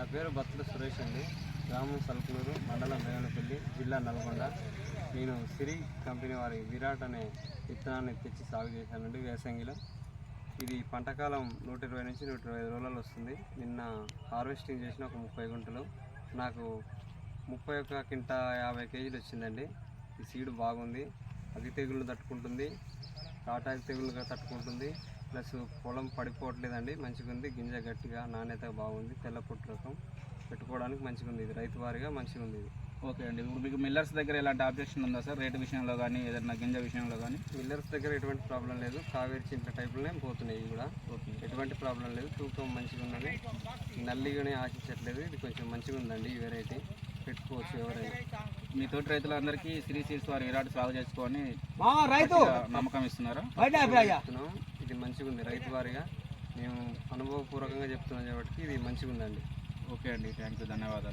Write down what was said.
నా పేరు బత్తుల సురేష్ అండి. గ్రామం సల్కులూరు, మండలం వేగనపల్లి, జిల్లా నల్గొండ. నేను సిరి కంపెనీ వారి విరాట్ అనే విత్తనాన్ని తెచ్చి సాగు చేశానండి వేసంగిలో. ఇది పంటకాలం 120 నుంచి 125 రోజులలో వస్తుంది. నిన్న హార్వెస్టింగ్ చేసిన ఒక 30 గుంటలు నాకు 31 కింటా 50 కేజీలు వచ్చిందండి. ఈ సీడ్ బాగుంది, అగ్గి తెగుళ్ళు తట్టుకుంటుంది, కాటాకి తెగుళ్ళుగా తట్టుకుంటుంది, ప్లస్ పొలం పడిపోవట్లేదండి. మంచిగా ఉంది, గింజ గట్టిగా నాణ్యత బాగుంది, తెల్ల పొట్టు రకం, పెట్టుకోవడానికి మంచిగా ఉంది. ఇది రైతు వారిగా మంచిగా ఉంది. ఇది ఓకే అండి. ఇప్పుడు మీకు మిల్లర్స్ దగ్గర ఎలాంటి ఆబ్జెక్షన్ ఉందా సార్? రేటు విషయంలో కానీ ఏదైనా గింజ విషయంలో కానీ? మిల్లర్స్ దగ్గర ఎటువంటి ప్రాబ్లం లేదు. కావేరి చింత టైపులోనే పోతున్నాయి ఇవి కూడా. ఓకే, ఎటువంటి ప్రాబ్లం లేదు. తూకం మంచిగా ఉన్నది, నల్లిగానే ఆశించట్లేదు. ఇది కొంచెం మంచిగా ఉందండి. ఈ వెరైటీ పెట్టుకోవచ్చు ఎవరైనా. మీ తోటి రైతులందరికీ శ్రీ సీడ్స్ వారి విరాట్ సాగు చేసుకొని నమ్మకం ఇస్తున్నారా? చెప్తున్నాం. ఇది మంచిగా ఉంది. రైతు వారిగా మేము అనుభవపూర్వకంగా చెప్తున్నాం కాబట్టి ఇది మంచిగా ఉందండి. ఓకే అండి, థ్యాంక్ యూ, ధన్యవాదాలు.